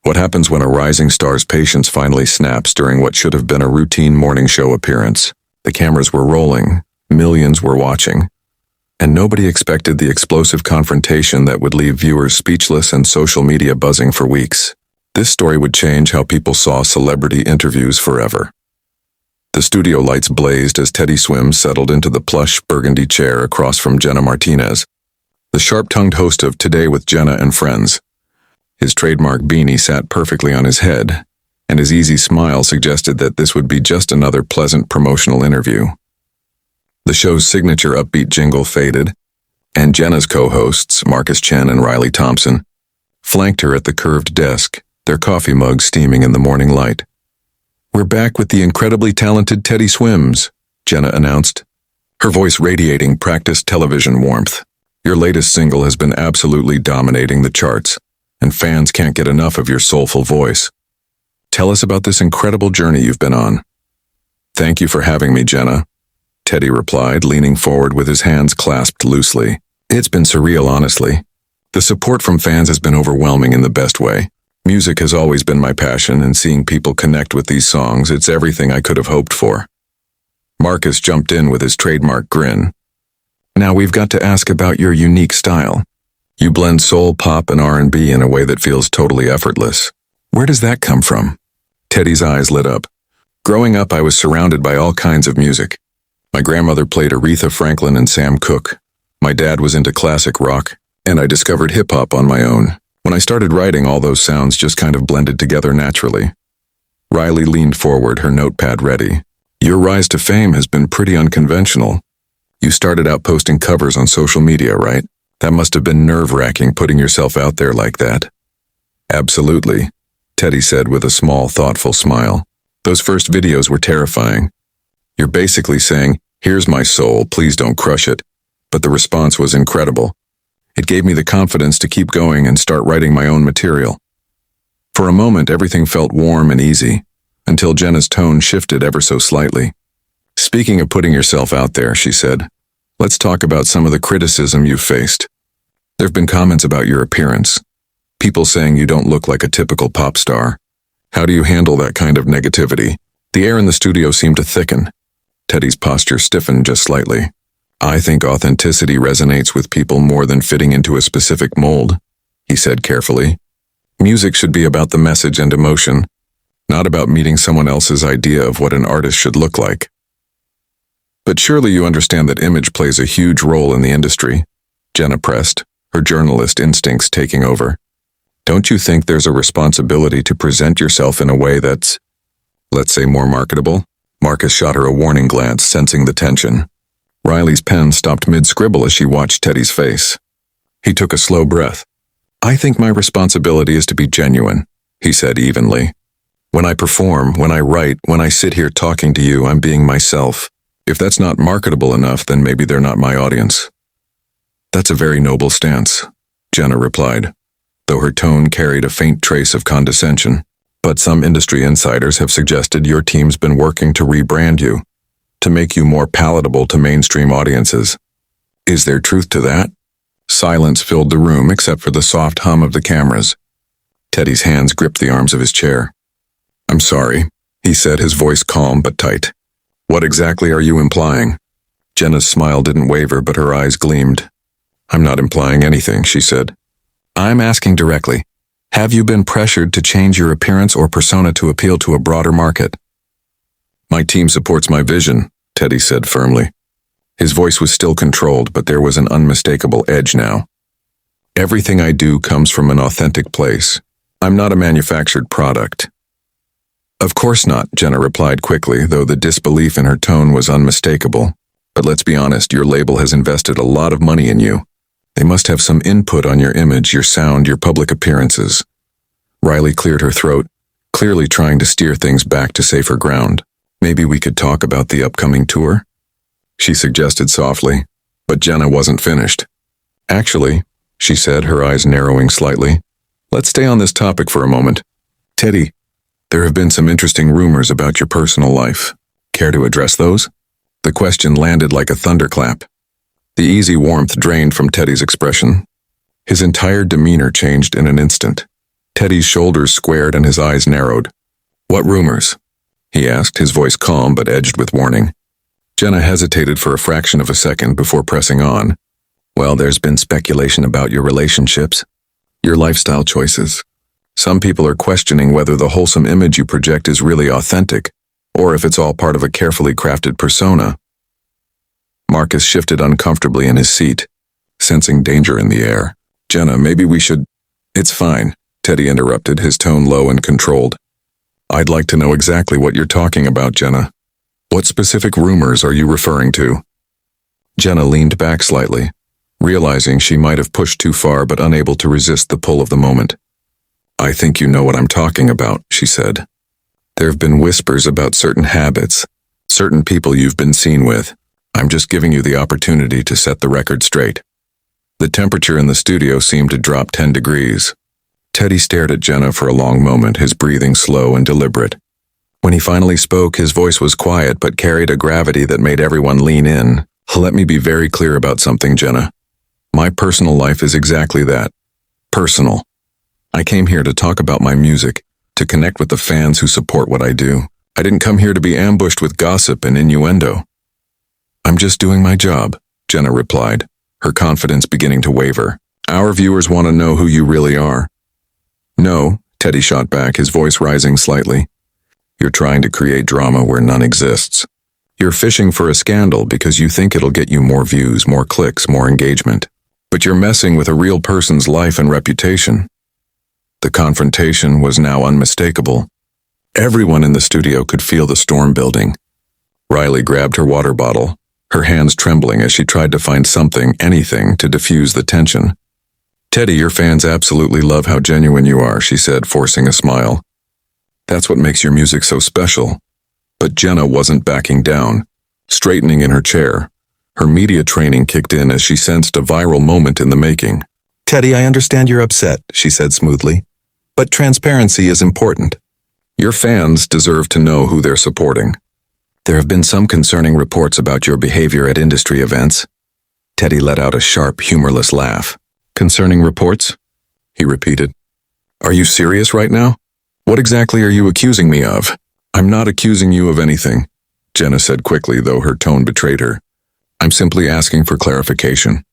What happens when a rising star's patience finally snaps during what should have been a routine morning show appearance? The cameras were rolling, millions were watching, and nobody expected the explosive confrontation that would leave viewers speechless and social media buzzing for weeks. This story would change how people saw celebrity interviews forever. The studio lights blazed as Teddy Swims settled into the plush burgundy chair across from Jenna Martinez, the sharp-tongued host of Today with Jenna and Friends. His trademark beanie sat perfectly on his head, and his easy smile suggested that this would be just another pleasant promotional interview. The show's signature upbeat jingle faded, and Jenna's co-hosts, Marcus Chen and Riley Thompson, flanked her at the curved desk, their coffee mugs steaming in the morning light. "We're back with the incredibly talented Teddy Swims," Jenna announced, her voice radiating practiced television warmth. "Your latest single has been absolutely dominating the charts, and fans can't get enough of your soulful voice. Tell us about this incredible journey you've been on." "Thank you for having me, Jenna," Teddy replied, leaning forward with his hands clasped loosely. "It's been surreal, honestly. The support from fans has been overwhelming in the best way. Music has always been my passion, and seeing people connect with these songs, it's everything I could have hoped for." Marcus jumped in with his trademark grin. "Now we've got to ask about your unique style. You blend soul, pop, and R&B in a way that feels totally effortless. Where does that come from?" Teddy's eyes lit up. "Growing up, I was surrounded by all kinds of music. My grandmother played Aretha Franklin and Sam Cooke. My dad was into classic rock, and I discovered hip-hop on my own. When I started writing, all those sounds just kind of blended together naturally." Riley leaned forward, her notepad ready. "Your rise to fame has been pretty unconventional. You started out posting covers on social media, right? That must have been nerve-wracking putting yourself out there like that." "Absolutely," Teddy said with a small, thoughtful smile. "Those first videos were terrifying. You're basically saying, 'Here's my soul, please don't crush it.' But the response was incredible. It gave me the confidence to keep going and start writing my own material." For a moment, everything felt warm and easy, until Jenna's tone shifted ever so slightly. "Speaking of putting yourself out there," she said, "let's talk about some of the criticism you've faced. There have been comments about your appearance. People saying you don't look like a typical pop star. How do you handle that kind of negativity?" The air in the studio seemed to thicken. Teddy's posture stiffened just slightly. "I think authenticity resonates with people more than fitting into a specific mold," he said carefully. "Music should be about the message and emotion, not about meeting someone else's idea of what an artist should look like." "But surely you understand that image plays a huge role in the industry," Jenna pressed, her journalist instincts taking over. "Don't you think there's a responsibility to present yourself in a way that's, let's say, more marketable?" Marcus shot her a warning glance, sensing the tension. Riley's pen stopped mid-scribble as she watched Teddy's face. He took a slow breath. "I think my responsibility is to be genuine," he said evenly. "When I perform, when I write, when I sit here talking to you, I'm being myself. If that's not marketable enough, then maybe they're not my audience." "That's a very noble stance," Jenna replied, though her tone carried a faint trace of condescension. "But some industry insiders have suggested your team's been working to rebrand you, to make you more palatable to mainstream audiences. Is there truth to that?" Silence filled the room except for the soft hum of the cameras. Teddy's hands gripped the arms of his chair. "I'm sorry," he said, his voice calm but tight. "What exactly are you implying?" Jenna's smile didn't waver, but her eyes gleamed. "I'm not implying anything," she said. "I'm asking directly. Have you been pressured to change your appearance or persona to appeal to a broader market?" "My team supports my vision," Teddy said firmly. His voice was still controlled, but there was an unmistakable edge now. "Everything I do comes from an authentic place. I'm not a manufactured product." "Of course not," Jenna replied quickly, though the disbelief in her tone was unmistakable. "But let's be honest, your label has invested a lot of money in you. They must have some input on your image, your sound, your public appearances." Riley cleared her throat, clearly trying to steer things back to safer ground. "Maybe we could talk about the upcoming tour?" she suggested softly, but Jenna wasn't finished. "Actually," she said, her eyes narrowing slightly, "let's stay on this topic for a moment. Teddy, there have been some interesting rumors about your personal life. Care to address those?" The question landed like a thunderclap. The easy warmth drained from Teddy's expression. His entire demeanor changed in an instant. Teddy's shoulders squared and his eyes narrowed. What rumors? He asked, his voice calm but edged with warning. Jenna hesitated for a fraction of a second before pressing on. Well, there's been speculation about your relationships, your lifestyle choices. Some people are questioning whether the wholesome image you project is really authentic, or if it's all part of a carefully crafted persona. Marcus shifted uncomfortably in his seat, sensing danger in the air. Jenna, maybe we should— It's fine, Teddy interrupted, his tone low and controlled. I'd like to know exactly what you're talking about, Jenna. What specific rumors are you referring to? Jenna leaned back slightly, realizing she might have pushed too far but unable to resist the pull of the moment. I think you know what I'm talking about, she said. There have been whispers about certain habits, certain people you've been seen with. I'm just giving you the opportunity to set the record straight. The temperature in the studio seemed to drop 10 degrees. Teddy stared at Jenna for a long moment, his breathing slow and deliberate. When he finally spoke, his voice was quiet but carried a gravity that made everyone lean in. Let me be very clear about something, Jenna. My personal life is exactly that. Personal. I came here to talk about my music, to connect with the fans who support what I do. I didn't come here to be ambushed with gossip and innuendo. I'm just doing my job, Jenna replied, her confidence beginning to waver. Our viewers want to know who you really are. No, Teddy shot back, his voice rising slightly. You're trying to create drama where none exists. You're fishing for a scandal because you think it'll get you more views, more clicks, more engagement. But you're messing with a real person's life and reputation. The confrontation was now unmistakable. Everyone in the studio could feel the storm building. Riley grabbed her water bottle, her hands trembling as she tried to find something, anything, to diffuse the tension. Teddy, your fans absolutely love how genuine you are, she said, forcing a smile. That's what makes your music so special. But Jenna wasn't backing down, straightening in her chair. Her media training kicked in as she sensed a viral moment in the making. Teddy, I understand you're upset, she said smoothly. But transparency is important. Your fans deserve to know who they're supporting. There have been some concerning reports about your behavior at industry events. Teddy let out a sharp, humorless laugh. Concerning reports? He repeated. Are you serious right now? What exactly are you accusing me of? I'm not accusing you of anything, Jenna said quickly, though her tone betrayed her. I'm simply asking for clarification.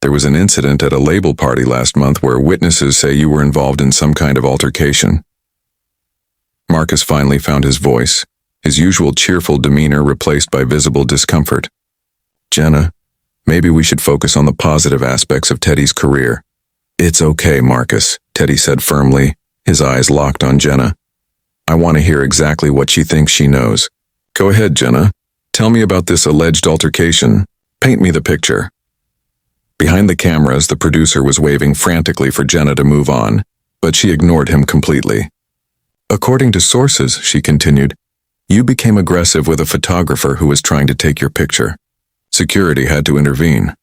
There was an incident at a label party last month where witnesses say you were involved in some kind of altercation. Marcus finally found his voice, his usual cheerful demeanor replaced by visible discomfort. Jenna, maybe we should focus on the positive aspects of Teddy's career. It's okay, Marcus, Teddy said firmly, his eyes locked on Jenna. I want to hear exactly what she thinks she knows. Go ahead, Jenna. Tell me about this alleged altercation. Paint me the picture. Behind the cameras, the producer was waving frantically for Jenna to move on, but she ignored him completely. According to sources, she continued, you became aggressive with a photographer who was trying to take your picture. Security had to intervene.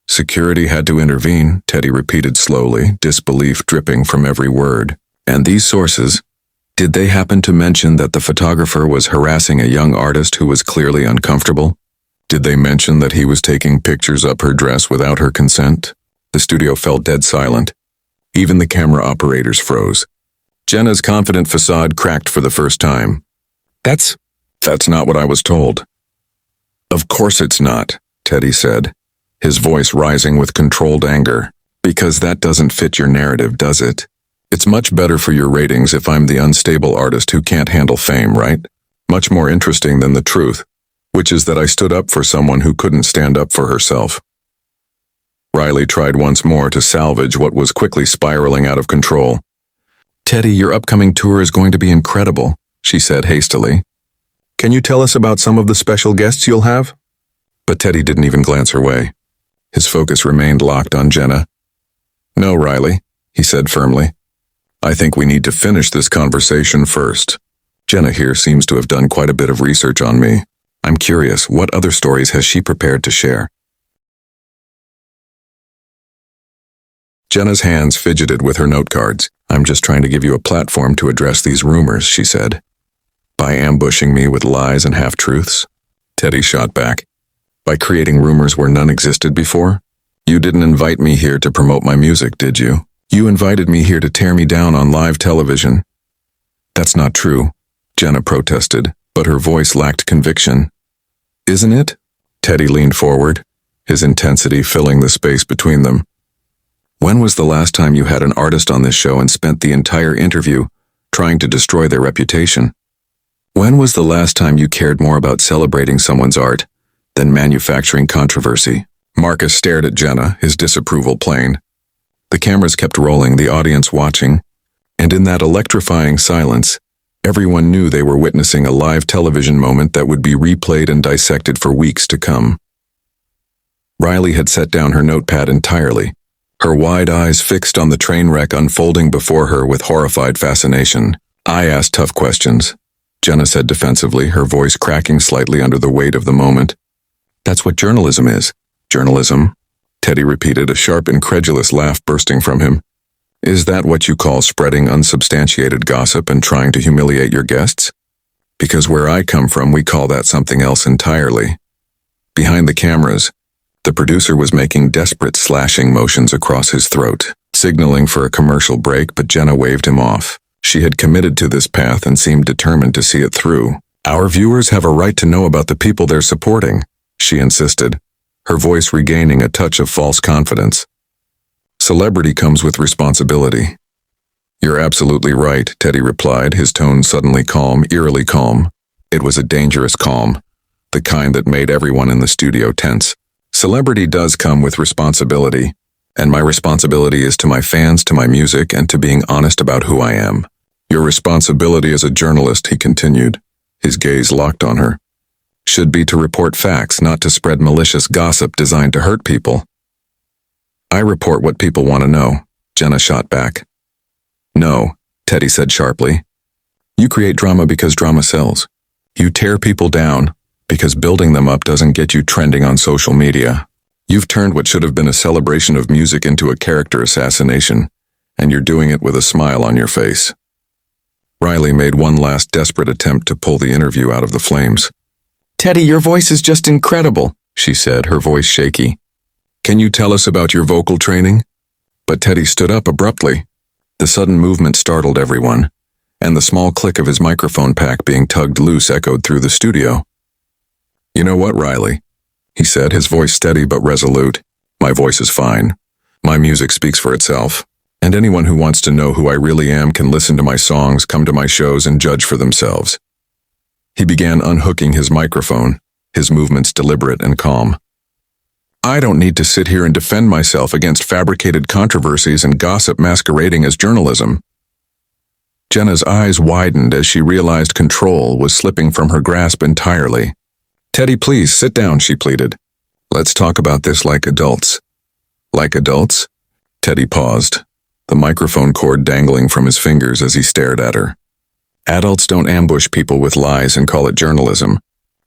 Security had to intervene, Teddy repeated slowly, disbelief dripping from every word. And these sources, did they happen to mention that the photographer was harassing a young artist who was clearly uncomfortable? Did they mention that he was taking pictures up her dress without her consent? The studio fell dead silent. Even the camera operators froze. Jenna's confident facade cracked for the first time. That's not what I was told. Of course it's not, Teddy said, his voice rising with controlled anger. Because that doesn't fit your narrative, does it? It's much better for your ratings if I'm the unstable artist who can't handle fame, right? Much more interesting than the truth, which is that I stood up for someone who couldn't stand up for herself. Riley tried once more to salvage what was quickly spiraling out of control. Teddy, your upcoming tour is going to be incredible, she said hastily. Can you tell us about some of the special guests you'll have? But Teddy didn't even glance her way. His focus remained locked on Jenna. No, Riley, he said firmly. I think we need to finish this conversation first. Jenna here seems to have done quite a bit of research on me. I'm curious, what other stories has she prepared to share? Jenna's hands fidgeted with her note cards. I'm just trying to give you a platform to address these rumors, she said. By ambushing me with lies and half-truths? Teddy shot back. By creating rumors where none existed before? You didn't invite me here to promote my music, did you? You invited me here to tear me down on live television. That's not true, Jenna protested, but her voice lacked conviction. Isn't it? Teddy leaned forward, his intensity filling the space between them. When was the last time you had an artist on this show and spent the entire interview trying to destroy their reputation? When was the last time you cared more about celebrating someone's art than manufacturing controversy? Marcus stared at Jenna, his disapproval plain. The cameras kept rolling, the audience watching, and in that electrifying silence, everyone knew they were witnessing a live television moment that would be replayed and dissected for weeks to come. Riley had set down her notepad entirely, her wide eyes fixed on the train wreck unfolding before her with horrified fascination. I asked tough questions, Jenna said defensively, her voice cracking slightly under the weight of the moment. That's what journalism is. Journalism? Teddy repeated, a sharp, incredulous laugh bursting from him. Is that what you call spreading unsubstantiated gossip and trying to humiliate your guests? Because where I come from, we call that something else entirely. Behind the cameras, the producer was making desperate slashing motions across his throat, signaling for a commercial break, but Jenna waved him off. She had committed to this path and seemed determined to see it through. Our viewers have a right to know about the people they're supporting, she insisted, her voice regaining a touch of false confidence. Celebrity comes with responsibility. You're absolutely right, Teddy replied, his tone suddenly calm, eerily calm. It was a dangerous calm, the kind that made everyone in the studio tense. Celebrity does come with responsibility, and my responsibility is to my fans, to my music, and to being honest about who I am. Your responsibility as a journalist, he continued, his gaze locked on her, should be to report facts, not to spread malicious gossip designed to hurt people. I report what people want to know, Jenna shot back. No, Teddy said sharply. You create drama because drama sells. You tear people down because building them up doesn't get you trending on social media. You've turned what should have been a celebration of music into a character assassination, and you're doing it with a smile on your face. Riley made one last desperate attempt to pull the interview out of the flames. Teddy, your voice is just incredible, she said, her voice shaky. Can you tell us about your vocal training? But Teddy stood up abruptly. The sudden movement startled everyone, and the small click of his microphone pack being tugged loose echoed through the studio. You know what, Riley? He said, his voice steady but resolute. My voice is fine. My music speaks for itself. And anyone who wants to know who I really am can listen to my songs, come to my shows, and judge for themselves. He began unhooking his microphone, his movements deliberate and calm. I don't need to sit here and defend myself against fabricated controversies and gossip masquerading as journalism. Jenna's eyes widened as she realized control was slipping from her grasp entirely. Teddy, please, sit down, she pleaded. Let's talk about this like adults. Like adults? Teddy paused, the microphone cord dangling from his fingers as he stared at her. Adults don't ambush people with lies and call it journalism.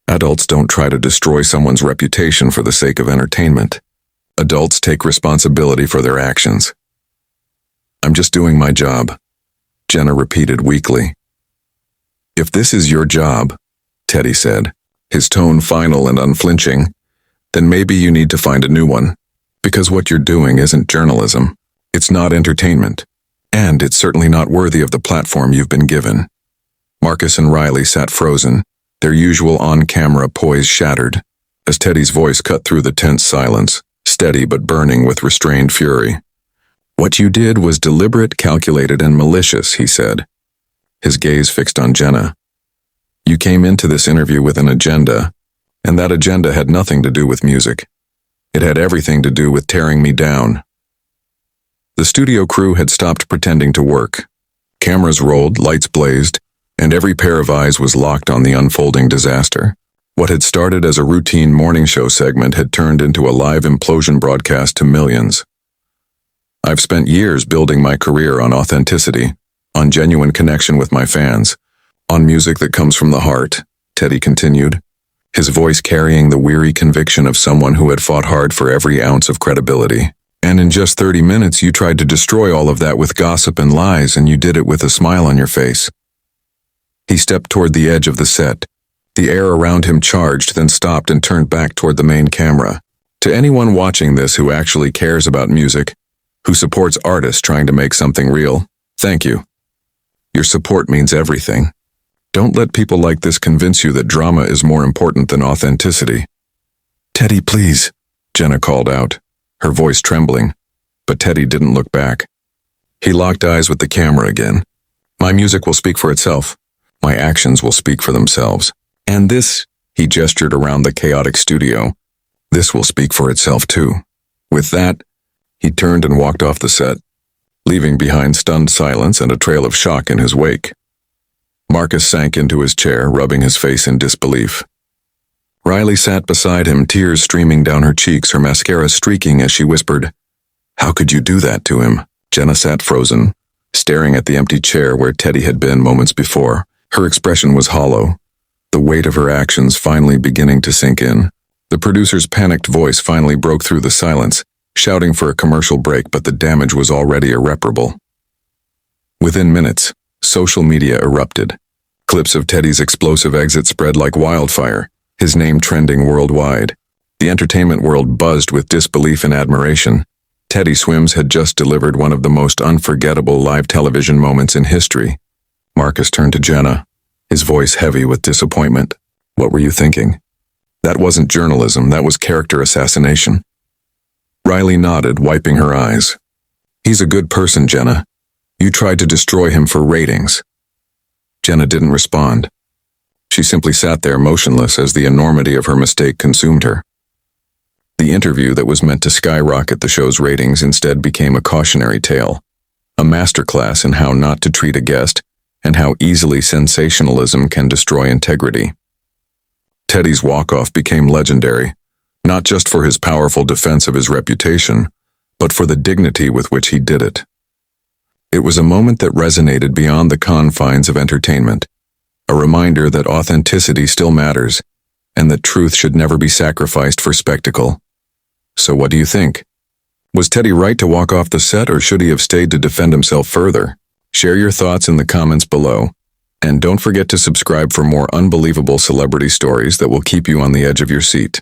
Adults don't try to destroy someone's reputation for the sake of entertainment. Adults take responsibility for their actions. I'm just doing my job, Jenna repeated weakly. If this is your job, Teddy said, his tone final and unflinching, then maybe you need to find a new one. Because what you're doing isn't journalism. It's not entertainment. And it's certainly not worthy of the platform you've been given. Marcus and Riley sat frozen, their usual on-camera poise shattered, as Teddy's voice cut through the tense silence, steady but burning with restrained fury. What you did was deliberate, calculated, and malicious, he said, his gaze fixed on Jenna. You came into this interview with an agenda, and that agenda had nothing to do with music. It had everything to do with tearing me down. The studio crew had stopped pretending to work. Cameras rolled, lights blazed, and every pair of eyes was locked on the unfolding disaster. What had started as a routine morning show segment had turned into a live implosion broadcast to millions. I've spent years building my career on authenticity, on genuine connection with my fans, on music that comes from the heart, Teddy continued, his voice carrying the weary conviction of someone who had fought hard for every ounce of credibility. And in just 30 minutes you tried to destroy all of that with gossip and lies, and you did it with a smile on your face. He stepped toward the edge of the set. The air around him charged, then stopped and turned back toward the main camera. To anyone watching this who actually cares about music, who supports artists trying to make something real. Thank you. Your support means everything. Don't let people like this convince you that drama is more important than authenticity. Teddy, please, Jenna called out, her voice trembling, but Teddy didn't look back. He locked eyes with the camera again. My music will speak for itself. My actions will speak for themselves. And this, he gestured around the chaotic studio, this will speak for itself too. With that, he turned and walked off the set, leaving behind stunned silence and a trail of shock in his wake. Marcus sank into his chair, rubbing his face in disbelief. Riley sat beside him, tears streaming down her cheeks, her mascara streaking as she whispered, "How could you do that to him?" Jenna sat frozen, staring at the empty chair where Teddy had been moments before. Her expression was hollow, the weight of her actions finally beginning to sink in. The producer's panicked voice finally broke through the silence, shouting for a commercial break, but the damage was already irreparable. Within minutes, social media erupted. Clips of Teddy's explosive exit spread like wildfire, his name trending worldwide. The entertainment world buzzed with disbelief and admiration. Teddy Swims had just delivered one of the most unforgettable live television moments in history. Marcus turned to Jenna, his voice heavy with disappointment. What were you thinking? That wasn't journalism, that was character assassination. Riley nodded, wiping her eyes. He's a good person, Jenna. You tried to destroy him for ratings. Jenna didn't respond. She simply sat there motionless as the enormity of her mistake consumed her. The interview that was meant to skyrocket the show's ratings instead became a cautionary tale, a masterclass in how not to treat a guest and how easily sensationalism can destroy integrity. Teddy's walk-off became legendary, not just for his powerful defense of his reputation, but for the dignity with which he did it. It was a moment that resonated beyond the confines of entertainment, a reminder that authenticity still matters, and that truth should never be sacrificed for spectacle. So what do you think? Was Teddy right to walk off the set, or should he have stayed to defend himself further? Share your thoughts in the comments below, and don't forget to subscribe for more unbelievable celebrity stories that will keep you on the edge of your seat.